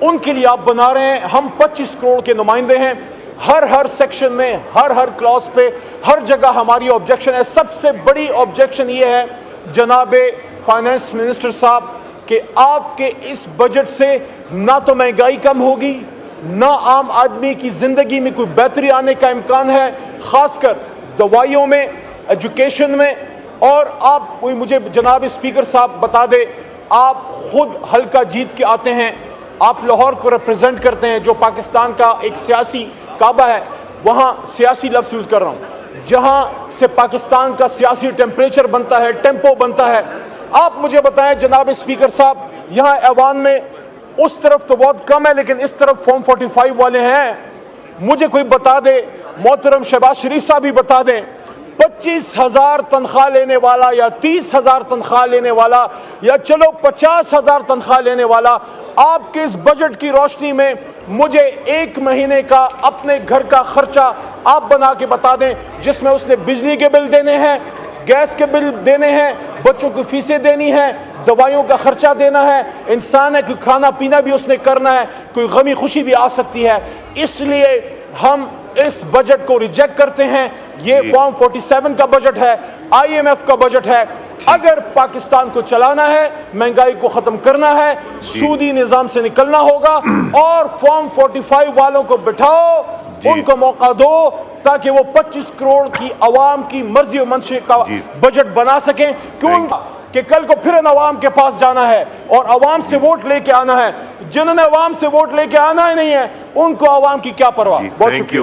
ان کے لیے آپ بنا رہے ہیں. ہم 25 کروڑ کے نمائندے ہیں. ہر سیکشن میں ہر کلاس پہ ہر جگہ ہماری آبجیکشن ہے. سب سے بڑی آبجیکشن یہ ہے جناب فائنانس منسٹر صاحب کہ آپ کے اس بجٹ سے نہ تو مہنگائی کم ہوگی, نہ عام آدمی کی زندگی میں کوئی بہتری آنے کا امکان ہے, خاص کر دوائیوں میں, ایجوکیشن میں. اور آپ کوئی مجھے جناب اسپیکر صاحب بتا دے, آپ خود حلقہ جیت کے آتے ہیں, آپ لاہور کو ریپرزینٹ کرتے ہیں جو پاکستان کا ایک سیاسی کعبہ ہے. وہاں سیاسی لفظ یوز کر رہا ہوں, جہاں سے پاکستان کا سیاسی ٹیمپریچر بنتا ہے, ٹیمپو بنتا ہے. آپ مجھے بتائیں جناب اسپیکر صاحب, یہاں ایوان میں اس طرف تو بہت کم ہے لیکن اس طرف فارم 45 والے ہیں, مجھے کوئی بتا دے, محترم شہباز شریف صاحب بھی بتا دیں, 25,000 تنخواہ لینے والا یا 30,000 تنخواہ لینے والا یا چلو 50,000 تنخواہ لینے والا, آپ کے اس بجٹ کی روشنی میں مجھے ایک مہینے کا اپنے گھر کا خرچہ آپ بنا کے بتا دیں جس میں اس نے بجلی کے بل دینے ہیں, گیس کے بل دینے ہیں, بچوں کی فیسیں دینی ہیں, دوائیوں کا خرچہ دینا ہے. انسان ہے, کوئی کھانا پینا بھی اس نے کرنا ہے, کوئی غمی خوشی بھی آ سکتی ہے. اس لیے ہم اس بجٹ کو ریجیکٹ کرتے ہیں. یہ فارم 47 کا بجٹ ہے, IMF کا بجٹ ہے. اگر پاکستان کو چلانا ہے, مہنگائی کو ختم کرنا ہے, سودی نظام سے نکلنا ہوگا اور فارم 45 والوں کو بٹھاؤ, ان کو موقع دو تاکہ وہ 25 کروڑ کی عوام کی مرضی و منشے کا بجٹ بنا سکیں. کیوں کہ کل کو پھر ان عوام کے پاس جانا ہے اور عوام سے ووٹ لے کے آنا ہے. جنہوں نے عوام سے ووٹ لے کے آنا ہی نہیں ہے ان کو عوام کی کیا پرواہ. بہت شکریہ.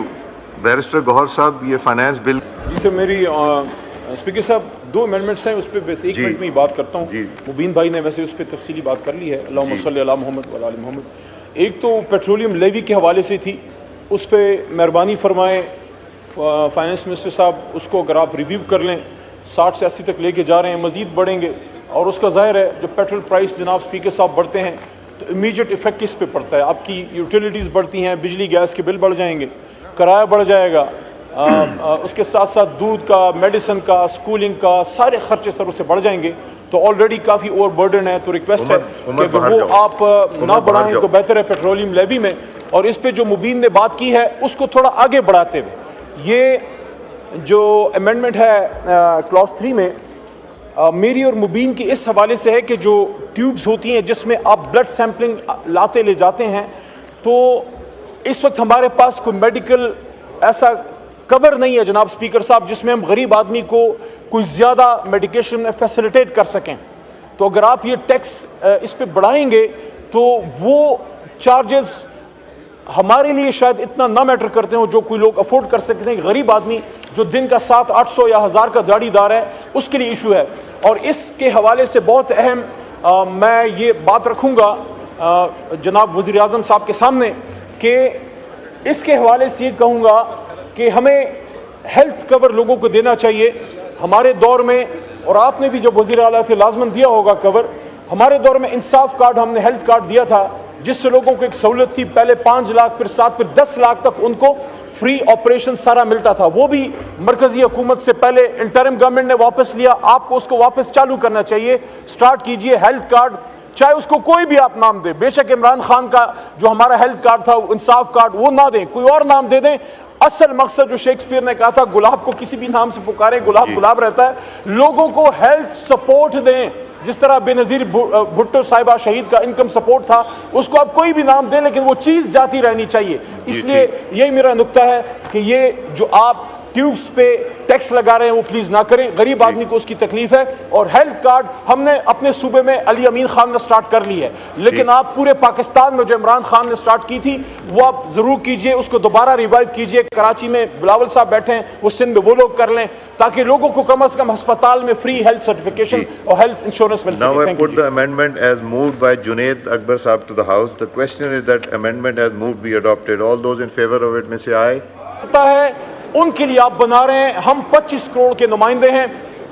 بیرسٹر گوہر صاحب, یہ فائنانس بل جی سر, میری اسپیکر صاحب 2 امینڈمنٹس ہیں, اس پہ بس 1 منٹ میں ہی بات کرتا ہوں. مبین بھائی نے ویسے اس پہ تفصیلی بات کر لی ہے, اللہم صلی علی محمد و علی محمد. ایک تو پیٹرولیم لیوی کے حوالے سے تھی, اس پہ مہربانی فرمائیں فائنانس منسٹر صاحب, اس کو اگر آپ ریویو کر لیں. 60 سے 80 تک لے کے جا رہے ہیں, مزید بڑھیں گے, اور اس کا ظاہر ہے جو پیٹرول پرائس جناب اسپیکر صاحب بڑھتے ہیں تو امیجیٹ ایفیکٹ کس پہ پڑتا ہے. آپ کی یوٹیلیٹیز بڑھتی ہیں, بجلی گیس کے بل بڑھ جائیں گے, کرایہ بڑھ جائے گا, اس کے ساتھ ساتھ دودھ کا, میڈیسن کا, اسکولنگ کا, سارے خرچے سر اس سے بڑھ جائیں گے. تو آلریڈی کافی اوور برڈن ہے. تو ریکویسٹ ہے کہ اگر وہ آپ نہ بڑھائیں تو بہتر ہے پیٹرولیم لیوی میں. اور اس پہ جو مبین نے بات کی ہے اس کو تھوڑا آگے بڑھاتے ہوئے, یہ جو امینڈمنٹ ہے کلاس 3 میں میری اور مبین کی اس حوالے سے ہے کہ جو ٹیوبز ہوتی ہیں جس میں آپ بلڈ سیمپلنگ لاتے لے جاتے ہیں, تو اس وقت ہمارے پاس کوئی میڈیکل ایسا کور نہیں ہے جناب اسپیکر صاحب جس میں ہم غریب آدمی کو کوئی زیادہ میڈیکیشن میں فیسیلیٹیٹ کر سکیں. تو اگر آپ یہ ٹیکس اس پہ بڑھائیں گے تو وہ چارجز ہمارے لیے شاید اتنا نہ میٹر کرتے ہوں, جو کوئی لوگ افورڈ کر سکتے ہیں. غریب آدمی جو دن کا 700-800 یا 1000 کا دیہڑی دار ہے اس کے لیے ایشو ہے. اور اس کے حوالے سے بہت اہم میں یہ بات رکھوں گا جناب وزیر اعظم صاحب کے سامنے کہ اس کے حوالے سے یہ کہوں گا کہ ہمیں ہیلتھ کور لوگوں کو دینا چاہیے. ہمارے دور میں, اور آپ نے بھی جب وزیر اعلیٰ تھے لازماً دیا ہوگا کور, ہمارے دور میں انصاف کارڈ ہم نے ہیلتھ کارڈ دیا تھا جس سے لوگوں کو ایک سہولت تھی. پہلے 5 لاکھ, پھر 7, پھر 10 لاکھ تک ان کو فری آپریشن سارا ملتا تھا. وہ بھی مرکزی حکومت سے پہلے انٹرم گورنمنٹ نے واپس لیا. آپ کو اس کو واپس چالو کرنا چاہیے. سٹارٹ کیجئے ہیلتھ کارڈ, چاہے اس کو کوئی بھی آپ نام دیں. بے شک عمران خان کا جو ہمارا ہیلتھ کارڈ تھا انصاف کارڈ وہ نہ دیں, کوئی اور نام دے دیں. اصل مقصد جو شیکسپیئر نے کہا تھا گلاب کو کسی بھی نام سے پکاریں, گلاب گلاب رہتا ہے. لوگوں کو ہیلتھ سپورٹ دیں, جس طرح بے نظیر بھٹو صاحبہ شہید کا انکم سپورٹ تھا, اس کو آپ کوئی بھی نام دیں لیکن وہ چیز جاتی رہنی چاہیے. اس لیے یہی میرا نقطہ ہے کہ یہ جو آپ ٹیوبز پہ ٹیکس لگا رہے ہیں وہ پلیز نہ کریں. غریب آدمی کو اس کی تکلیف ہے. اور ہیلتھ کارڈ ہم نے اپنے صوبے میں علی امین خان نے سٹارٹ کر لی ہے, لیکن آپ پورے پاکستان میں جو عمران خان نے سٹارٹ کی تھی وہ آپ ضرور کیجئے, اس کو دوبارہ ریوائیو کیجئے. کراچی میں بلاول صاحب بیٹھے ہیں, وہ سندھ میں وہ لوگ کر لیں تاکہ لوگوں کو کم از کم ہسپتال میں فری ہیلتھ سرٹیفکیشن اور ہیلتھ انشورنس مل سکے. Now I put the amendment as moved by Junaid Akbar Sahab to the House. The question is that amendment as moved be adopted. All those in favor of it may say aye. ہے ان کے لیے آپ بنا رہے ہیں. ہم 25 کروڑ کے نمائندے ہیں.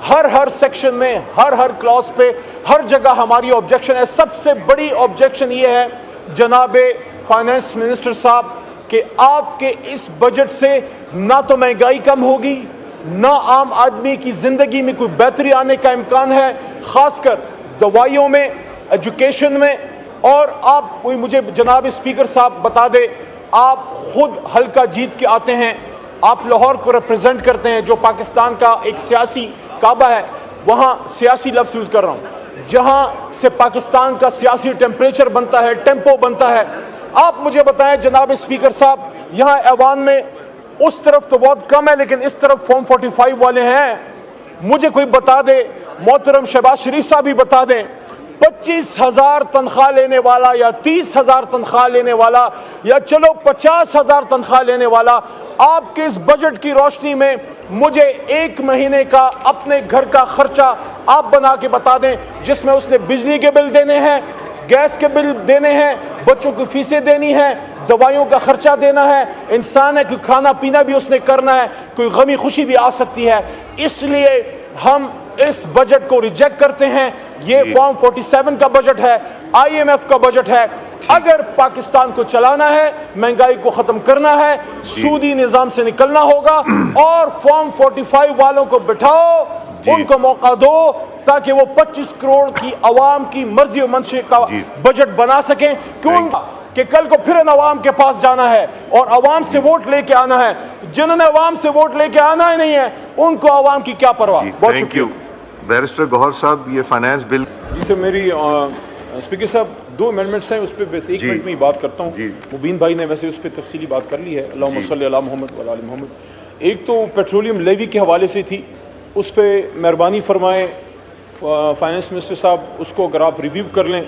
ہر سیکشن میں ہر کلاس پہ ہر جگہ ہماری آبجیکشن ہے. سب سے بڑی آبجیکشن یہ ہے جناب فائنانس منسٹر صاحب کہ آپ کے اس بجٹ سے نہ تو مہنگائی کم ہوگی, نہ عام آدمی کی زندگی میں کوئی بہتری آنے کا امکان ہے, خاص کر دوائیوں میں, ایجوکیشن میں, اور آپ کوئی مجھے جناب اسپیکر صاحب بتا دے, آپ خود حلقہ جیت کے آتے ہیں, آپ لاہور کو ریپرزینٹ کرتے ہیں جو پاکستان کا ایک سیاسی کعبہ ہے, وہاں سیاسی لفظ یوز کر رہا ہوں, جہاں سے پاکستان کا سیاسی ٹیمپریچر بنتا ہے, ٹیمپو بنتا ہے. آپ مجھے بتائیں جناب اسپیکر صاحب, یہاں ایوان میں اس طرف تو بہت کم ہے لیکن اس طرف فارم 45 والے ہیں, مجھے کوئی بتا دے, محترم شہباز شریف صاحب بھی بتا دیں, 25,000 تنخواہ لینے والا یا 30,000 تنخواہ لینے والا یا چلو 50,000 تنخواہ لینے والا, آپ کے اس بجٹ کی روشنی میں مجھے ایک مہینے کا اپنے گھر کا خرچہ آپ بنا کے بتا دیں جس میں اس نے بجلی کے بل دینے ہیں, گیس کے بل دینے ہیں, بچوں کی فیسیں دینی ہیں, دوائیوں کا خرچہ دینا ہے, انسان ہے کوئی کھانا پینا بھی اس نے کرنا ہے, کوئی غمی خوشی بھی آ سکتی ہے. اس لیے ہم اس بجٹ کو ریجیکٹ کرتے ہیں. یہ فارم 47 کا بجٹ ہے, IMF کا بجٹ ہے. اگر پاکستان کو چلانا ہے, مہنگائی کو ختم کرنا ہے, سودی نظام سے نکلنا ہوگا, اور فارم 45 والوں کو بٹھاؤ, ان کو موقع دو تاکہ وہ 25 کروڑ کی عوام کی مرضی و منشے کا بجٹ بنا سکیں. کیوں کہ کل کو پھر ان عوام کے پاس جانا ہے اور عوام سے ووٹ لے کے آنا ہے. جنہوں نے عوام سے ووٹ لے کے آنا ہی نہیں ہے ان کو عوام کی کیا پرواہ. بہت شکریہ. بیرسٹر گوہر صاحب, یہ فائنانس بل. جی سر, میری اسپیکر صاحب 2 امینڈمنٹس ہیں, اس پہ بس 1 منٹ میں ہی بات کرتا ہوں. مبین بھائی نے ویسے اس پہ تفصیلی بات کر لی ہے, اللہم صلی علی محمد و علی محمد. ایک تو پیٹرولیم لیوی کے حوالے سے تھی, اس پہ مہربانی فرمائیں فائنانس منسٹر صاحب, اس کو اگر آپ ریویو کر لیں,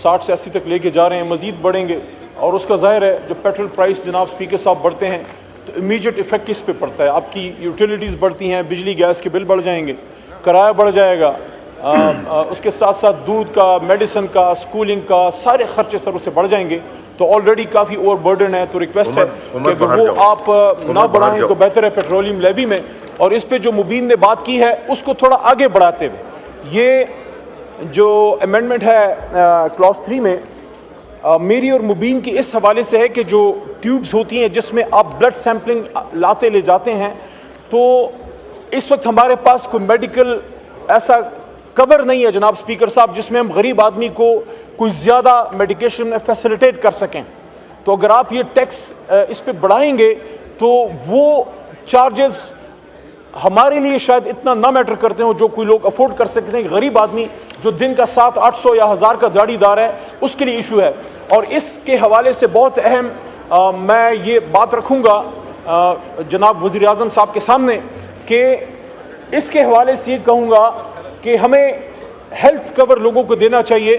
60 سے 80 تک لے کے جا رہے ہیں, مزید بڑھیں گے. اور اس کا ظاہر ہے جو پیٹرول پرائس جناب اسپیکر صاحب بڑھتے ہیں تو امیجیٹ افیکٹ کس پہ پڑتا ہے, آپ کی یوٹیلیٹیز بڑھتی ہیں, بجلی گیس کے بل بڑھ جائیں گے, کرایہ بڑھ جائے گا, اس کے ساتھ ساتھ دودھ کا, میڈیسن کا, اسکولنگ کا, سارے خرچے سر اس سے بڑھ جائیں گے. تو آلریڈی کافی اوور برڈن ہے, تو ریکویسٹ ہے کہ اگر وہ آپ نہ بڑھائیں تو بہتر ہے پیٹرولیم لیوی میں. اور اس پہ جو مبین نے بات کی ہے اس کو تھوڑا آگے بڑھاتے ہوئے, یہ جو امینڈمنٹ ہے کلاس 3 میں میری اور مبین کی اس حوالے سے ہے کہ جو ٹیوبز ہوتی ہیں جس میں آپ بلڈ سیمپلنگ لاتے لے جاتے ہیں, تو اس وقت ہمارے پاس کوئی میڈیکل ایسا کور نہیں ہے جناب اسپیکر صاحب جس میں ہم غریب آدمی کو کوئی زیادہ میڈیکیشن میں فیسیلیٹیٹ کر سکیں. تو اگر آپ یہ ٹیکس اس پہ بڑھائیں گے تو وہ چارجز ہمارے لیے شاید اتنا نہ میٹر کرتے ہوں جو کوئی لوگ افورڈ کر سکتے ہیں. غریب آدمی جو دن کا 700-800 یا 1000 کا دیہڑی دار ہے اس کے لیے ایشو ہے. اور اس کے حوالے سے بہت اہم میں یہ بات رکھوں گا جناب وزیر اعظم صاحب کے سامنے کہ اس کے حوالے سے یہ کہوں گا کہ ہمیں ہیلتھ کور لوگوں کو دینا چاہیے.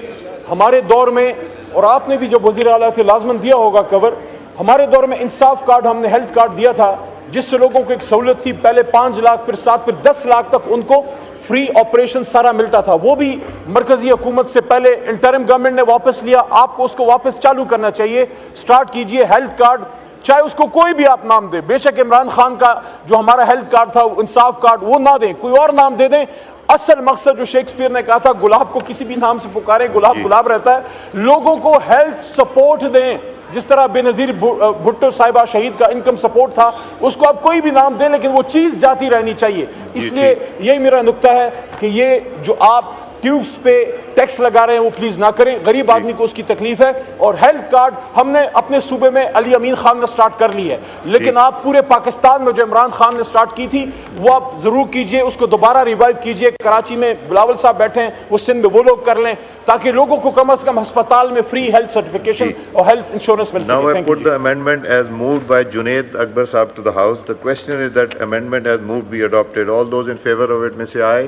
ہمارے دور میں, اور آپ نے بھی جب وزیر اعلیٰ تھے لازماً دیا ہوگا کور, ہمارے دور میں انصاف کارڈ ہم نے ہیلتھ کارڈ دیا تھا جس سے لوگوں کو ایک سہولت تھی, پہلے 5 لاکھ پھر 7 پھر 10 لاکھ تک ان کو فری آپریشن سارا ملتا تھا. وہ بھی مرکزی حکومت سے پہلے انٹرم گورنمنٹ نے واپس لیا, آپ کو اس کو واپس چالو کرنا چاہیے. سٹارٹ کیجئے ہیلتھ کارڈ, چاہے اس کو کوئی بھی آپ نام دیں, بے شک عمران خان کا جو ہمارا ہیلتھ کارڈ تھا انصاف کارڈ وہ نہ دیں, کوئی اور نام دے دیں. اصل مقصد جو شیکسپیئر نے کہا تھا گلاب کو کسی بھی نام سے پکاریں, گلاب گلاب رہتا ہے. لوگوں کو ہیلتھ سپورٹ دیں, جس طرح بے نظیر بھٹو صاحبہ شہید کا انکم سپورٹ تھا, اس کو آپ کوئی بھی نام دیں لیکن وہ چیز جاتی رہنی چاہیے. اس لیے یہی میرا نقطہ ہے کہ یہ جو آپ ٹیوبز پہ ٹیکس لگا رہے ہیں وہ پلیز نہ کریں, غریب آدمی کو اس کی تکلیف ہے. اور ہیلتھ کارڈ ہم نے اپنے صوبے میں علی امین خان نے سٹارٹ کر لی ہے, لیکن آپ پورے پاکستان میں جو عمران خان نے سٹارٹ کی تھی وہ آپ ضرور کیجئے, اس کو دوبارہ ریوائیو کیجئے. کراچی میں بلاول صاحب بیٹھے ہیں, وہ سندھ میں وہ لوگ کر لیں تاکہ لوگوں کو کم از کم ہسپتال میں فری ہیلتھ سرٹیفکیشن اور ہیلتھ انشورنس مل سکے. Now I put the amendment as moved by Junaid Akbar Sahab to the House. The question is that amendment as moved be adopted. All those in favor of it may say aye.